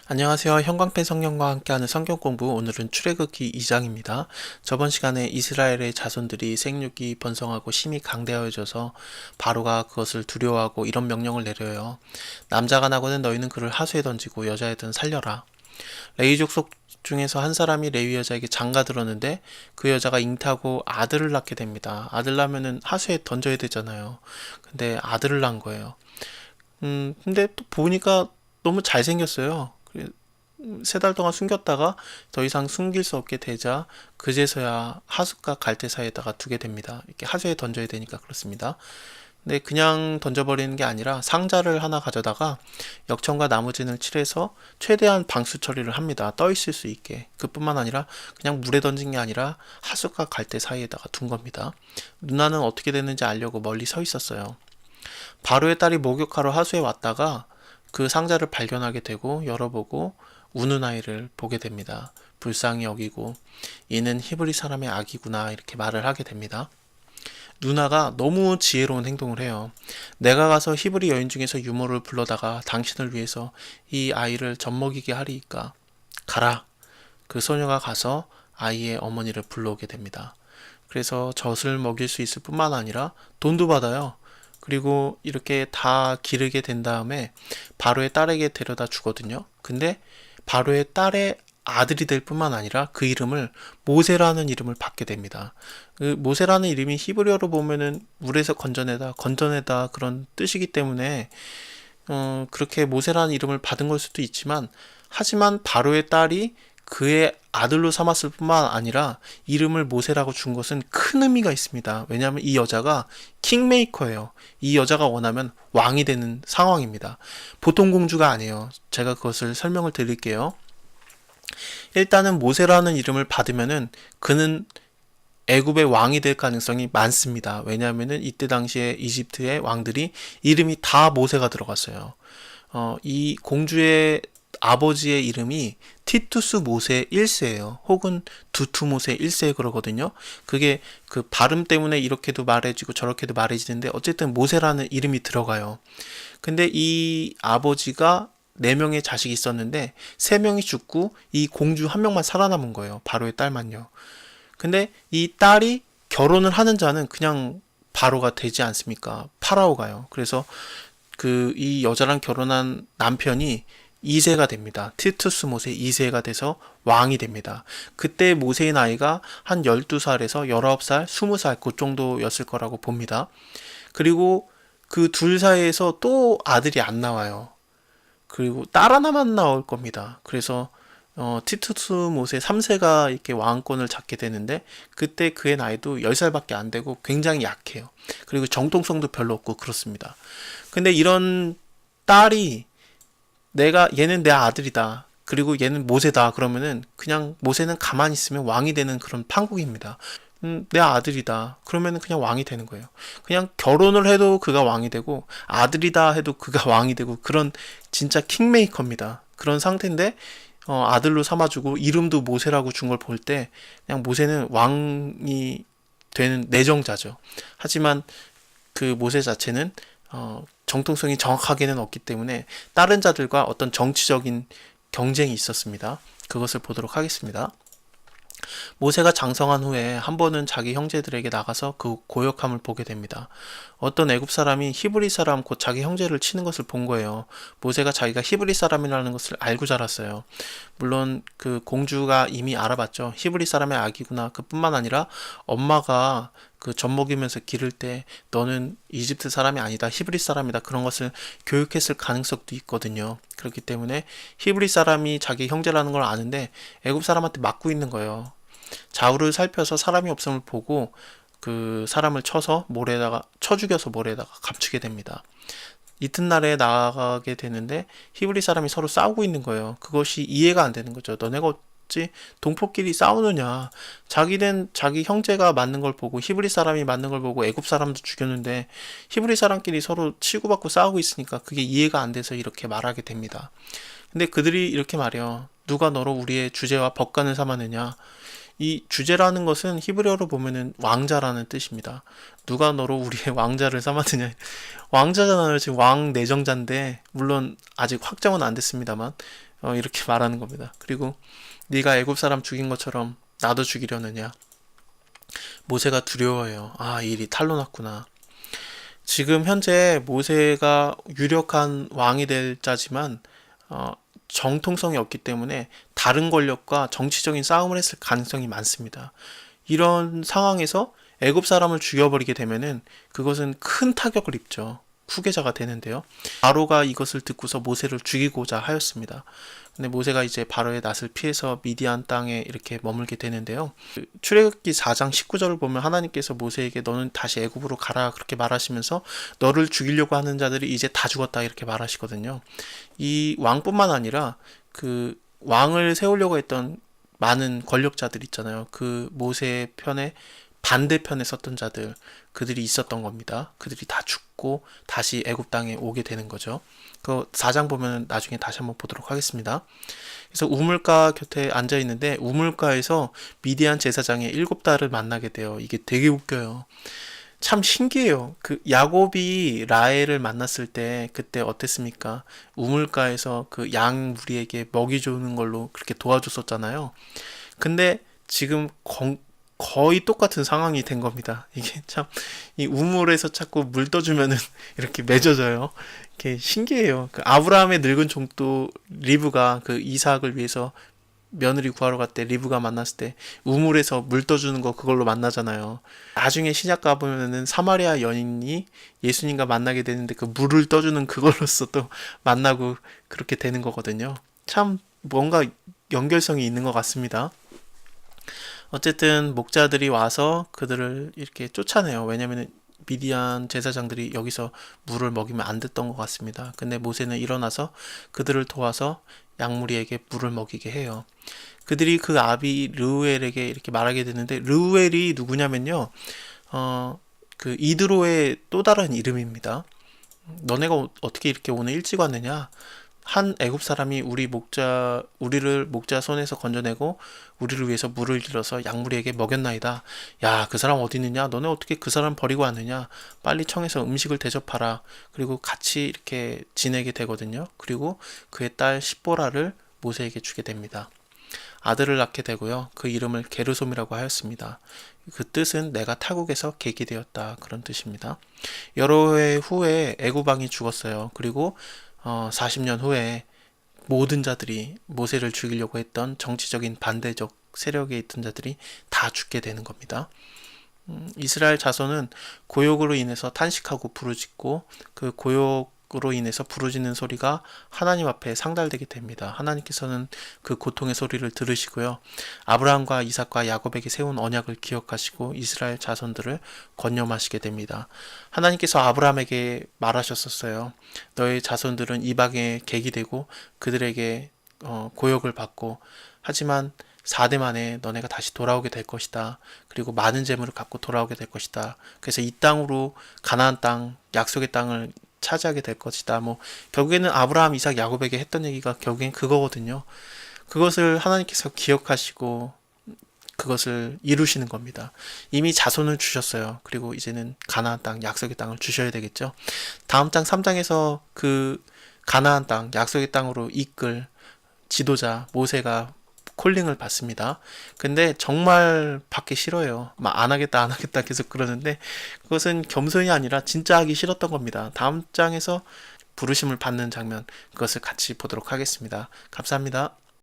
안녕하세요. 형광펜 성령과 함께하는 성경 공부, 오늘은 출애굽기 2장입니다. 저번 시간에 이스라엘의 자손들이 생육이 번성하고 심히 강대하여져서 바로가 그것을 두려워하고 이런 명령을 내려요. 남자가 나고는 너희는 그를 하수에 던지고 여자애들은 살려라. 레위 족속 중에서 한 사람이 레위 여자에게 장가들었는데 그 여자가 잉태하고 아들을 낳게 됩니다. 아들 낳으면은 하수에 던져야 되잖아요. 근데 아들을 낳은 거예요. 근데 또 보니까 너무 잘생겼어요. 3달 동안 숨겼다가 더 이상 숨길 수 없게 되자 그제서야 하숫과 갈대 사이에다가 두게 됩니다. 이렇게 하수에 던져야 되니까 그렇습니다. 근데 그냥 던져버리는 게 아니라 상자를 하나 가져다가 역청과 나무진을 칠해서 최대한 방수 처리를 합니다. 떠 있을 수 있게. 그뿐만 아니라 그냥 물에 던진 게 아니라 하숫과 갈대 사이에다가 둔 겁니다. 누나는 어떻게 됐는지 알려고 멀리 서 있었어요. 바로의 딸이 목욕하러 하수에 왔다가 그 상자를 발견하게 되고 열어보고 우는 아이를 보게 됩니다. 불쌍히 여기고 이는 히브리 사람의 아기구나 이렇게 말을 하게 됩니다. 누나가 너무 지혜로운 행동을 해요. 내가 가서 히브리 여인 중에서 유모를 불러다가 당신을 위해서 이 아이를 젖먹이게 하리이까. 가라. 그 소녀가 가서 아이의 어머니를 불러오게 됩니다. 그래서 젖을 먹일 수 있을 뿐만 아니라 돈도 받아요. 그리고 이렇게 다 기르게 된 다음에 바로의 딸에게 데려다 주거든요. 근데 바로의 딸의 아들이 될 뿐만 아니라 그 이름을 모세라는 이름을 받게 됩니다. 그 모세라는 이름이 히브리어로 보면은 물에서 건져내다 그런 뜻이기 때문에 그렇게 모세라는 이름을 받은 걸 수도 있지만, 하지만 바로의 딸이 그의 아들로 삼았을 뿐만 아니라 이름을 모세라고 준 것은 큰 의미가 있습니다. 왜냐하면 이 여자가 킹메이커예요. 이 여자가 원하면 왕이 되는 상황입니다. 보통 공주가 아니에요. 제가 그것을 설명을 드릴게요. 일단은 모세라는 이름을 받으면은 그는 애굽의 왕이 될 가능성이 많습니다. 왜냐하면은 이때 당시에 이집트의 왕들이 이름이 다 모세가 들어갔어요. 이 공주의 아버지의 이름이 티투스 모세 1세예요. 혹은 두투 모세 1세 그러거든요. 그게 그 발음 때문에 이렇게도 말해지고 저렇게도 말해지는데 어쨌든 모세라는 이름이 들어가요. 근데 이 아버지가 4명의 자식이 있었는데 3명이 죽고 이 공주 1명만 살아남은 거예요. 바로의 딸만요. 근데 이 딸이 결혼을 하는 자는 그냥 바로가 되지 않습니까? 파라오가요. 그래서 그 이 여자랑 결혼한 남편이 2세가 됩니다. 티투스 모세 2세가 돼서 왕이 됩니다. 그때 모세의 나이가 한 12살에서 19살, 20살 그 정도였을 거라고 봅니다. 그리고 그 둘 사이에서 또 아들이 안 나와요. 그리고 딸 하나만 나올 겁니다. 그래서 티투스 모세 3세가 이렇게 왕권을 잡게 되는데 그때 그의 나이도 10살밖에 안 되고 굉장히 약해요. 그리고 정통성도 별로 없고 그렇습니다. 근데 이런 딸이 얘는 내 아들이다. 그리고 얘는 모세다. 그러면은 그냥 모세는 가만히 있으면 왕이 되는 그런 판국입니다. 내 아들이다. 그러면은 그냥 왕이 되는 거예요. 그냥 결혼을 해도 그가 왕이 되고 아들이다 해도 그가 왕이 되고 그런 진짜 킹메이커입니다. 그런 상태인데 아들로 삼아주고 이름도 모세라고 준 걸 볼 때 그냥 모세는 왕이 되는 내정자죠. 하지만 그 모세 자체는 정통성이 정확하게는 없기 때문에 다른 자들과 어떤 정치적인 경쟁이 있었습니다. 그것을 보도록 하겠습니다. 모세가 장성한 후에 한 번은 자기 형제들에게 나가서 그 고역함을 보게 됩니다. 어떤 애굽 사람이 히브리 사람 곧 자기 형제를 치는 것을 본 거예요. 모세가 자기가 히브리 사람이라는 것을 알고 자랐어요. 물론 그 공주가 이미 알아봤죠. 히브리 사람의 아기구나. 그뿐만 아니라 엄마가 그 젖 먹이면서 기를 때 너는 이집트 사람이 아니다. 히브리 사람이다. 그런 것을 교육했을 가능성도 있거든요. 그렇기 때문에 히브리 사람이 자기 형제라는 걸 아는데 애굽 사람한테 맞고 있는 거예요. 좌우를 살펴서 사람이 없음을 보고 그 사람을 쳐 죽여서 모래에다가 감추게 됩니다. 이튿날에 나가게 되는데 히브리 사람이 서로 싸우고 있는 거예요. 그것이 이해가 안 되는 거죠. 너네가 어찌 동포끼리 싸우느냐. 자기는 자기 형제가 맞는 걸 보고 히브리 사람이 맞는 걸 보고 애굽 사람도 죽였는데 히브리 사람끼리 서로 치고받고 싸우고 있으니까 그게 이해가 안 돼서 이렇게 말하게 됩니다. 근데 그들이 이렇게 말해요. 누가 너로 우리의 주제와 법관을 삼았느냐. 이 주제라는 것은 히브리어로 보면은 왕자라는 뜻입니다. 누가 너로 우리의 왕자를 삼았느냐. 왕자잖아요. 지금 왕 내정자인데 물론 아직 확정은 안 됐습니다만 이렇게 말하는 겁니다. 그리고 네가 애굽 사람 죽인 것처럼 나도 죽이려느냐. 모세가 두려워해요. 아, 이 일이 탄로 났구나. 지금 현재 모세가 유력한 왕이 될 자지만 정통성이 없기 때문에 다른 권력과 정치적인 싸움을 했을 가능성이 많습니다. 이런 상황에서 애굽 사람을 죽여버리게 되면은 그것은 큰 타격을 입죠. 후계자가 되는데요. 바로가 이것을 듣고서 모세를 죽이고자 하였습니다. 근데 모세가 이제 바로의 낯을 피해서 미디안 땅에 이렇게 머물게 되는데요. 출애굽기 4장 19절을 보면 하나님께서 모세에게 너는 다시 애굽으로 가라 그렇게 말하시면서 너를 죽이려고 하는 자들이 이제 다 죽었다 이렇게 말하시거든요. 이 왕뿐만 아니라 그 왕을 세우려고 했던 많은 권력자들 있잖아요. 그 모세의 편에 반대편에 섰던 자들, 그들이 있었던 겁니다. 그들이 다 죽고 다시 애굽 땅에 오게 되는 거죠. 그 4장 보면 나중에 다시 한번 보도록 하겠습니다. 그래서 우물가 곁에 앉아 있는데 우물가에서 미디안 제사장의 7달을 만나게 돼요. 이게 되게 웃겨요. 참 신기해요. 그 야곱이 라헬을 만났을 때 그때 어땠습니까? 우물가에서 그 양 무리에게 먹이 주는 걸로 그렇게 도와줬었잖아요. 근데 지금 거의 똑같은 상황이 된 겁니다. 이게 참, 이 우물에서 자꾸 물 떠주면은 이렇게 맺어져요. 이게 신기해요. 그 아브라함의 늙은 종도 리브가 그 이삭을 위해서 며느리 구하러 갈 때 리브가 만났을 때 우물에서 물 떠주는 거 그걸로 만나잖아요. 나중에 신약 가보면은 사마리아 여인이 예수님과 만나게 되는데 그 물을 떠주는 그걸로서 또 만나고 그렇게 되는 거거든요. 참 뭔가 연결성이 있는 것 같습니다. 어쨌든 목자들이 와서 그들을 이렇게 쫓아내요. 왜냐면은 미디안 제사장들이 여기서 물을 먹이면 안 됐던 것 같습니다. 근데 모세는 일어나서 그들을 도와서 양무리에게 물을 먹이게 해요. 그들이 그 아비 르우엘에게 이렇게 말하게 되는데 르우엘이 누구냐면요. 그 이드로의 또 다른 이름입니다. 너네가 어떻게 이렇게 오늘 일찍 왔느냐? 한 애굽 사람이 우리를 목자 손에서 건져내고 우리를 위해서 물을 길어서 양무리에게 먹였나이다. 야, 그 사람 어디 있느냐? 너네 어떻게 그 사람 버리고 왔느냐? 빨리 청해서 음식을 대접하라. 그리고 같이 이렇게 지내게 되거든요. 그리고 그의 딸 십보라를 모세에게 주게 됩니다. 아들을 낳게 되고요. 그 이름을 게르솜이라고 하였습니다. 그 뜻은 내가 타국에서 객이 되었다. 그런 뜻입니다. 여러 해 후에 애굽 왕이 죽었어요. 그리고 40년 후에 모든 자들이 모세를 죽이려고 했던 정치적인 반대적 세력에 있던 자들이 다 죽게 되는 겁니다. 이스라엘 자손은 고욕으로 인해서 탄식하고 부르짖고 그 고욕으로 인해서 부르짖는 소리가 하나님 앞에 상달되게 됩니다. 하나님께서는 그 고통의 소리를 들으시고요. 아브라함과 이삭과 야곱에게 세운 언약을 기억하시고 이스라엘 자손들을 건념하시게 됩니다. 하나님께서 아브라함에게 말하셨었어요. 너의 자손들은 이방의 객이 되고 그들에게 고욕을 받고 하지만 4대 만에 너네가 다시 돌아오게 될 것이다. 그리고 많은 재물을 갖고 돌아오게 될 것이다. 그래서 이 땅으로 가나안 땅, 약속의 땅을 차지하게 될 것이다. 뭐 결국에는 아브라함, 이삭, 야곱에게 했던 얘기가 결국엔 그거거든요. 그것을 하나님께서 기억하시고 그것을 이루시는 겁니다. 이미 자손을 주셨어요. 그리고 이제는 가나안 땅, 약속의 땅을 주셔야 되겠죠. 다음 장 3장에서 그 가나안 땅, 약속의 땅으로 이끌 지도자 모세가 콜링을 받습니다. 근데 정말 받기 싫어요. 막 안 하겠다 안 하겠다 계속 그러는데 그것은 겸손이 아니라 진짜 하기 싫었던 겁니다. 다음 장에서 부르심을 받는 장면 그것을 같이 보도록 하겠습니다. 감사합니다.